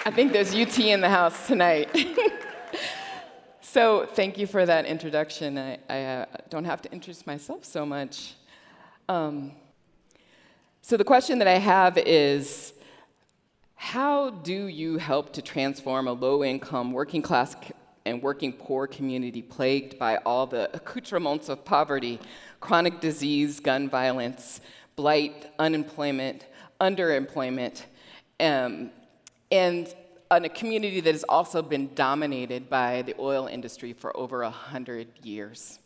I think there's UT in the house tonight. So thank you for that introduction. I don't have to introduce myself so much. So the question that I have is, how do you help to transform a low-income, working class, and working poor community plagued by all the accoutrements of poverty, chronic disease, gun violence, blight, unemployment, underemployment, and in a community that has also been dominated by the oil industry for over 100 years?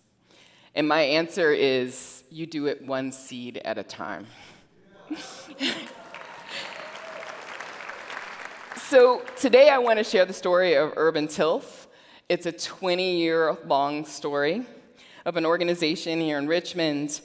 And my answer is, you do it one seed at a time. So today I want to share the story of Urban Tilth. It's a 20-year-long story of an organization here in Richmond,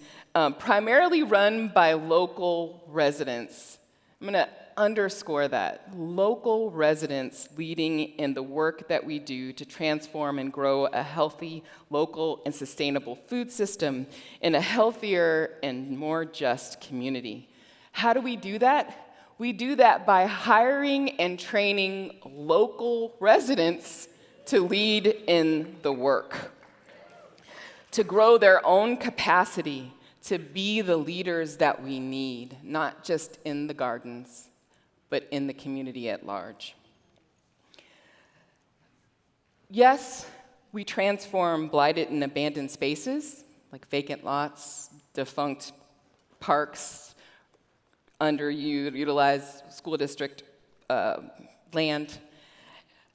primarily run by local residents. I'm going to underscore that. Local residents leading in the work that we do to transform and grow a healthy, local, and sustainable food system in a healthier and more just community. How do we do that? We do that by hiring and training local residents to lead in the work, to grow their own capacity to be the leaders that we need, not just in the gardens, but in the community at large. Yes, we transform blighted and abandoned spaces, like vacant lots, defunct parks, underutilized school district land,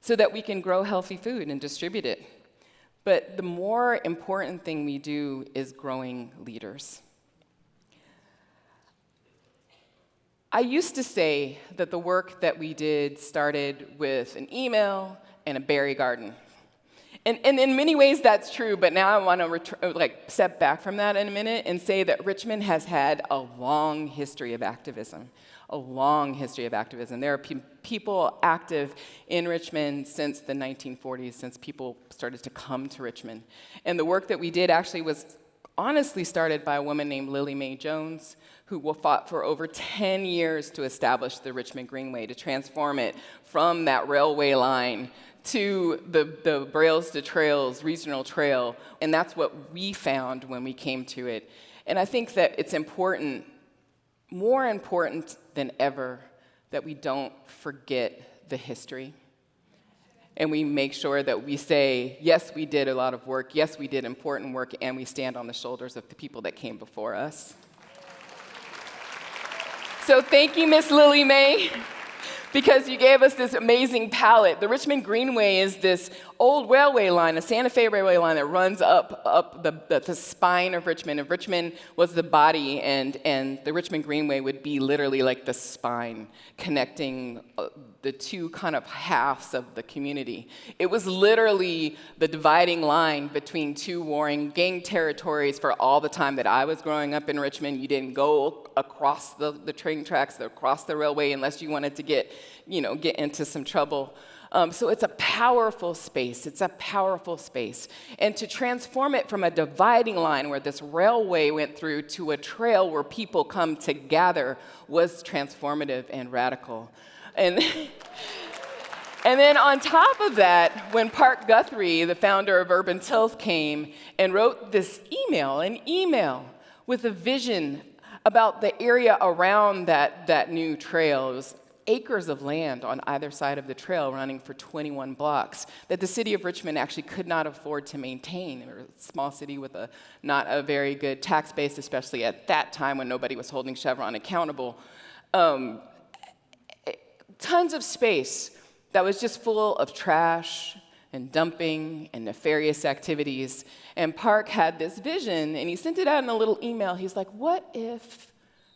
so that we can grow healthy food and distribute it. But the more important thing we do is growing leaders. I used to say that the work that we did started with an email and a berry garden. And in many ways that's true, but now I want to step back from that in a minute and say that Richmond has had a long history of activism, a long history of activism. There are people active in Richmond since the 1940s, since people started to come to Richmond. And the work that we did actually was honestly started by a woman named Lily Mae Jones, who fought for over 10 years to establish the Richmond Greenway, to transform it from that railway line to the Brails to Trails regional trail, and that's what we found when we came to it. And I think that it's important, more important than ever, that we don't forget the history. And we make sure that we say, yes, we did a lot of work, yes, we did important work, and we stand on the shoulders of the people that came before us. So thank you, Miss Lily Mae, because you gave us this amazing palette. The Richmond Greenway is this old railway line, a Santa Fe railway line that runs up the spine of Richmond. And Richmond was the body, and the Richmond Greenway would be literally like the spine connecting the two kind of halves of the community. It was literally the dividing line between two warring gang territories for all the time that I was growing up in Richmond. You didn't go across the train tracks, across the railway, unless you wanted to get into some trouble. So it's a powerful space. It's a powerful space. And to transform it from a dividing line where this railway went through to a trail where people come to gather was transformative and radical. And then on top of that, when Park Guthrie, the founder of Urban Tilth, came and wrote this an email with a vision about the area around that new trail. It was acres of land on either side of the trail running for 21 blocks that the city of Richmond actually could not afford to maintain. We were a small city with not a very good tax base, especially at that time when nobody was holding Chevron accountable. Tons of space that was just full of trash and dumping and nefarious activities. And Park had this vision, and he sent it out in a little email. He's like, what if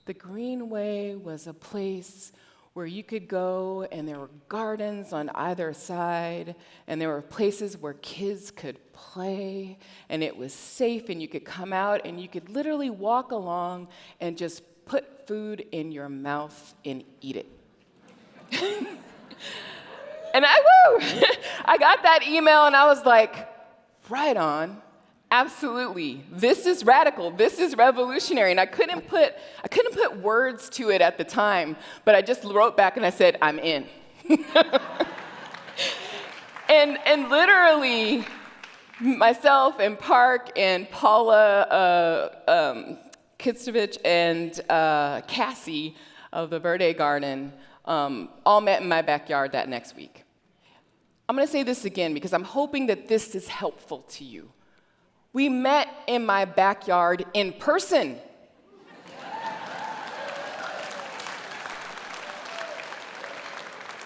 the Greenway was a place where you could go and there were gardens on either side, and there were places where kids could play, and it was safe, and you could come out and you could literally walk along and just put food in your mouth and eat it. And I got that email and I was like, right on. Absolutely. This is radical. This is revolutionary. And I couldn't put words to it at the time, but I just wrote back and I said, I'm in. And literally, myself and Park and Paula Kitsovich and Cassie of the Verde Garden all met in my backyard that next week. I'm going to say this again because I'm hoping that this is helpful to you. We met in my backyard in person.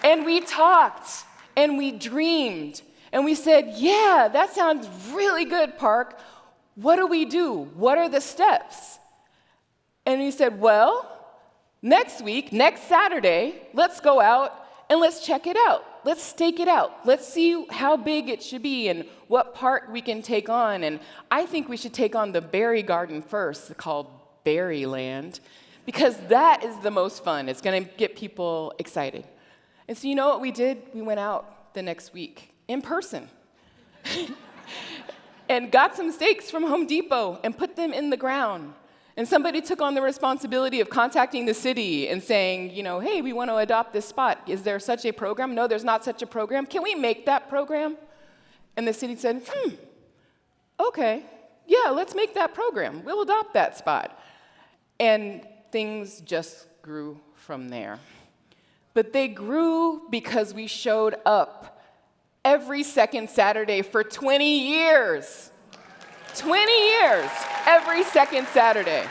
And we talked, and we dreamed, and we said, yeah, that sounds really good, Park. What do we do? What are the steps? And he said, well, next week, next Saturday, let's go out and let's check it out. Let's stake it out. Let's see how big it should be and what part we can take on. And I think we should take on the berry garden first, called Berryland, because that is the most fun. It's going to get people excited. And so you know what we did? We went out the next week in person and got some stakes from Home Depot and put them in the ground. And somebody took on the responsibility of contacting the city and saying, hey, we want to adopt this spot. Is there such a program? No, there's not such a program. Can we make that program? And the city said, okay, yeah, let's make that program. We'll adopt that spot. And things just grew from there. But they grew because we showed up every second Saturday for 20 years. 20 years, every second Saturday.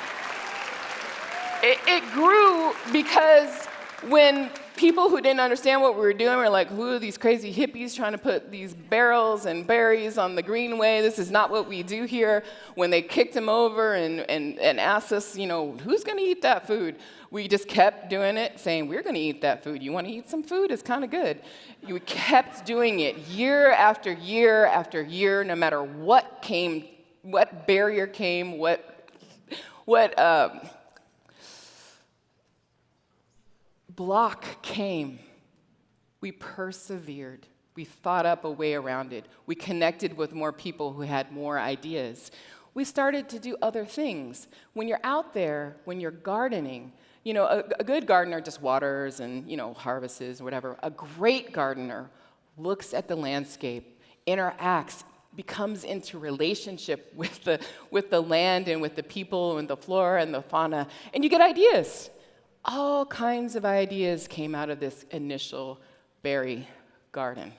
It grew because when people who didn't understand what we were doing were like, who are these crazy hippies trying to put these barrels and berries on the greenway? This is not what we do here. When they kicked him over and asked us, who's going to eat that food? We just kept doing it, saying, we're going to eat that food. You want to eat some food? It's kind of good. We kept doing it year after year after year, no matter what came, what barrier came, what block came. We persevered. We thought up a way around it. We connected with more people who had more ideas. We started to do other things. When you're out there, when you're gardening, a good gardener just waters and, harvests or whatever. A great gardener looks at the landscape, interacts, becomes into relationship with the land and with the people and the flora and the fauna, and you get ideas. All kinds of ideas came out of this initial berry garden.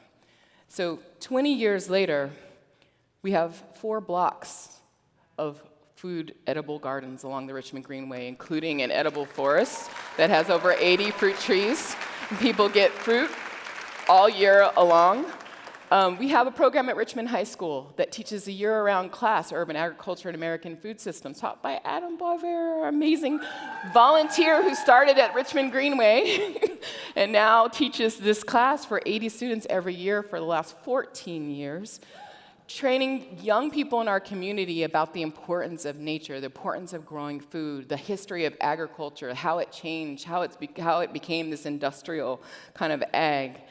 So 20 years later, we have 4 blocks of food edible gardens along the Richmond Greenway, including an edible forest that has over 80 fruit trees. People get fruit all year long. We have a program at Richmond High School that teaches a year-round class, Urban Agriculture and American Food Systems, taught by Adam Boisvert, our amazing volunteer who started at Richmond Greenway and now teaches this class for 80 students every year for the last 14 years, training young people in our community about the importance of nature, the importance of growing food, the history of agriculture, how it changed, how it became this industrial kind of ag.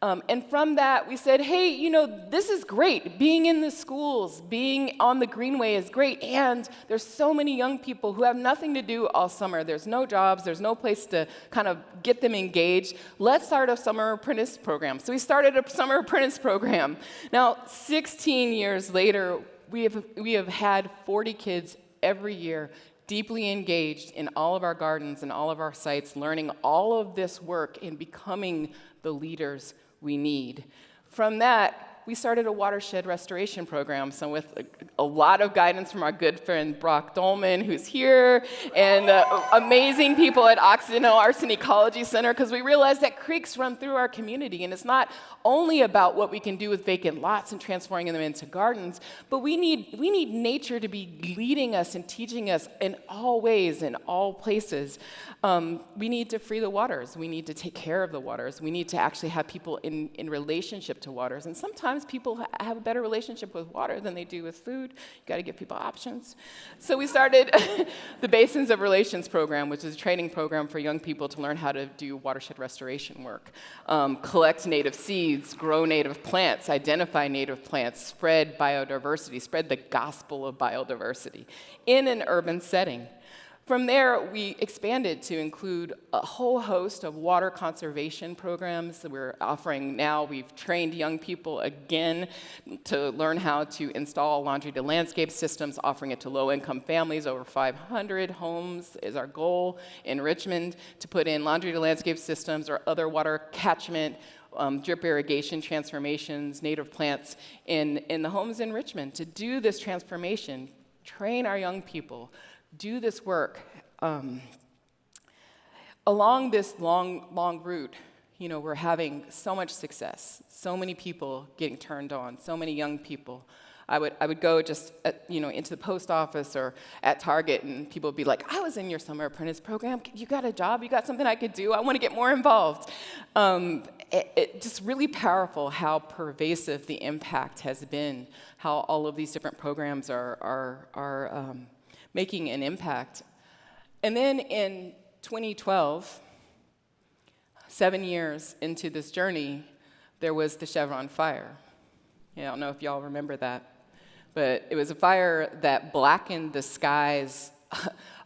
And from that, we said, hey, this is great. Being in the schools, being on the Greenway is great. And there's so many young people who have nothing to do all summer. There's no jobs. There's no place to kind of get them engaged. Let's start a summer apprentice program. So we started a summer apprentice program. Now, 16 years later, we have had 40 kids every year deeply engaged in all of our gardens and all of our sites, learning all of this work and becoming the leaders we need. From that, we started a watershed restoration program, so with a lot of guidance from our good friend Brock Dolman, who's here, and amazing people at Occidental Arts and Ecology Center, because we realized that creeks run through our community, and it's not only about what we can do with vacant lots and transforming them into gardens, but we need nature to be leading us and teaching us in all ways, in all places. We need to free the waters. We need to take care of the waters. We need to actually have people in relationship to waters, and sometimes sometimes people have a better relationship with water than they do with food. You got to give people options. So we started the Basins of Relations program, which is a training program for young people to learn how to do watershed restoration work, collect native seeds, grow native plants, identify native plants, spread biodiversity, spread the gospel of biodiversity in an urban setting. From there, we expanded to include a whole host of water conservation programs that we're offering now. We've trained young people again to learn how to install laundry-to-landscape systems, offering it to low-income families. Over 500 homes is our goal in Richmond to put in laundry-to-landscape systems or other water catchment, drip irrigation transformations, native plants in the homes in Richmond. To do this transformation, train our young people, do this work. Along this long route, we're having so much success, so many people getting turned on, so many young people. I would go just into the post office or at Target, and people would be like, I was in your summer apprentice program. You got a job? You got something I could do? I want to get more involved. It's just really powerful how pervasive the impact has been, how all of these different programs are making an impact. And then in 2012, 7 years into this journey, there was the Chevron fire. I don't know if y'all remember that, but it was a fire that blackened the skies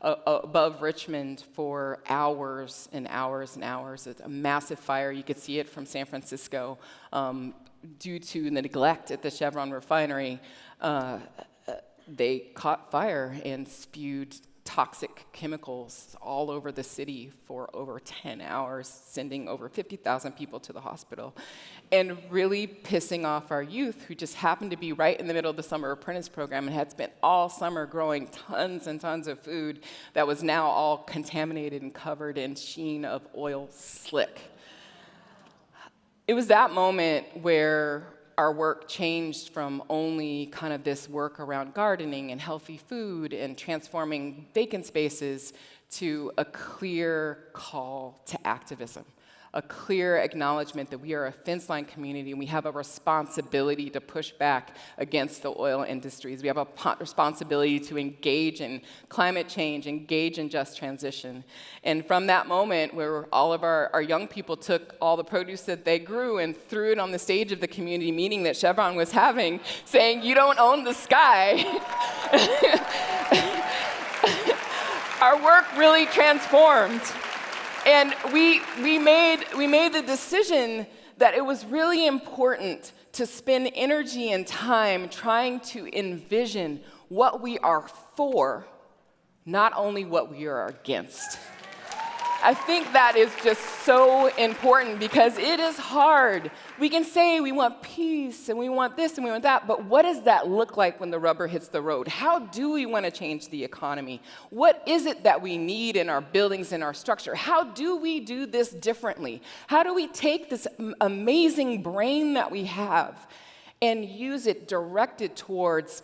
above Richmond for hours and hours and hours. It's a massive fire. You could see it from San Francisco. Due to the neglect at the Chevron refinery, they caught fire and spewed toxic chemicals all over the city for over 10 hours, sending over 50,000 people to the hospital, and really pissing off our youth who just happened to be right in the middle of the summer apprentice program and had spent all summer growing tons and tons of food that was now all contaminated and covered in sheen of oil slick. It was that moment where our work changed from only kind of this work around gardening and healthy food and transforming vacant spaces to a clear call to activism, a clear acknowledgement that we are a fence-line community and we have a responsibility to push back against the oil industries. We have a responsibility to engage in climate change, engage in just transition. And from that moment where all of our young people took all the produce that they grew and threw it on the stage of the community meeting that Chevron was having, saying, "You don't own the sky," our work really transformed. And we made the decision that it was really important to spend energy and time trying to envision what we are for, not only what we are against. I think that is just so important because it is hard. We can say we want peace and we want this and we want that, but what does that look like when the rubber hits the road? How do we want to change the economy? What is it that we need in our buildings and our structure? How do we do this differently? How do we take this amazing brain that we have and use it directed towards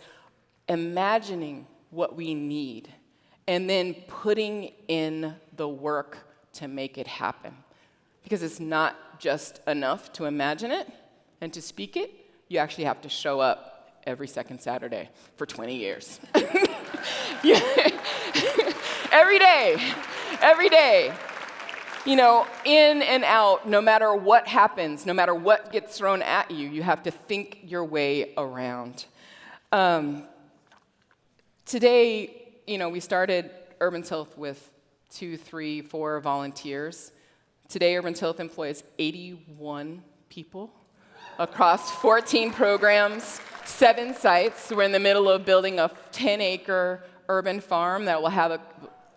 imagining what we need and then putting in the work to make it happen? Because it's not just enough to imagine it and to speak it. You actually have to show up every second Saturday for 20 years. Every day. In and out, no matter what happens, no matter what gets thrown at you, you have to think your way around. Today, we started Urban Tilth with 2, 3, 4 volunteers. Today, Urban Tilth employs 81 people across 14 programs, 7 sites. We're in the middle of building a 10-acre urban farm that will have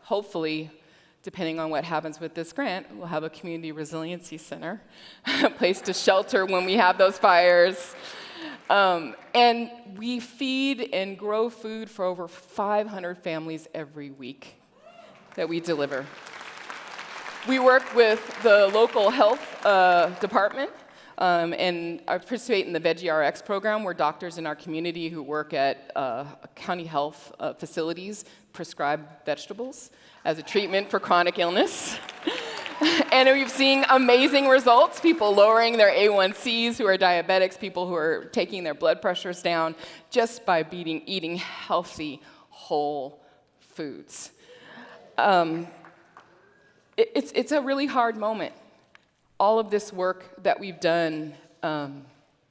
hopefully, depending on what happens with this grant, we'll have a community resiliency center, a place to shelter when we have those fires. And we feed and grow food for over 500 families every week that we deliver. We work with the local health department, and I participate in the Veggie RX program, where doctors in our community who work at county health facilities prescribe vegetables as a treatment for chronic illness. And we've seen amazing results, people lowering their A1Cs who are diabetics, people who are taking their blood pressures down just by eating healthy, whole foods. It's a really hard moment. All of this work that we've done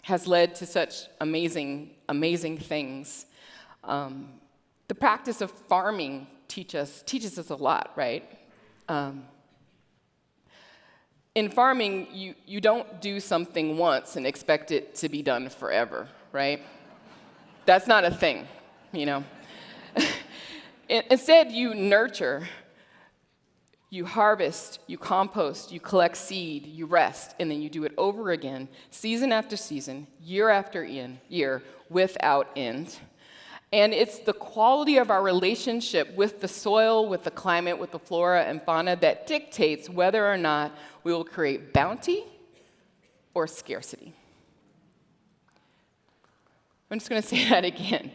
has led to such amazing, amazing things. The practice of farming teaches us a lot, right? In farming, you don't do something once and expect it to be done forever, right? That's not a thing, you know. Instead, you nurture, you harvest, you compost, you collect seed, you rest, and then you do it over again, season after season, year after year, without end. And it's the quality of our relationship with the soil, with the climate, with the flora and fauna that dictates whether or not we will create bounty or scarcity. I'm just going to say that again.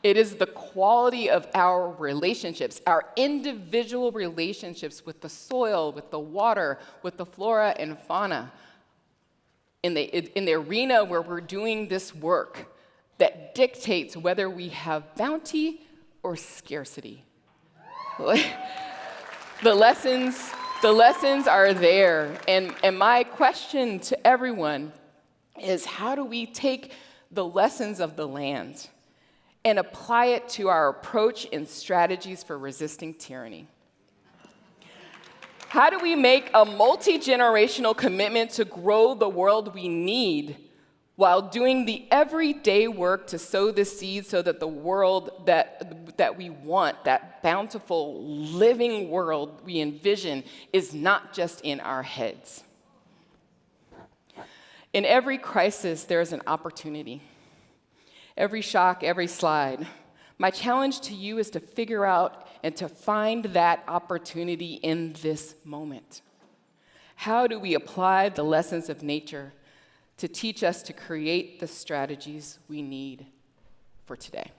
It is the quality of our relationships, our individual relationships with the soil, with the water, with the flora and fauna, in the arena where we're doing this work that dictates whether we have bounty or scarcity. The lessons are there. And my question to everyone is, how do we take the lessons of the land and apply it to our approach and strategies for resisting tyranny? How do we make a multi-generational commitment to grow the world we need while doing the everyday work to sow the seed so that the world that we want, that bountiful, living world we envision, is not just in our heads? In every crisis, there is an opportunity. Every shock, every slide. My challenge to you is to figure out and to find that opportunity in this moment. How do we apply the lessons of nature to teach us to create the strategies we need for today?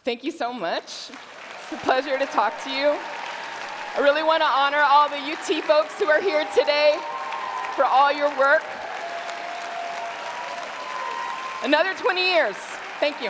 Thank you so much. It's a pleasure to talk to you. I really want to honor all the UT folks who are here today for all your work. Another 20 years. Thank you.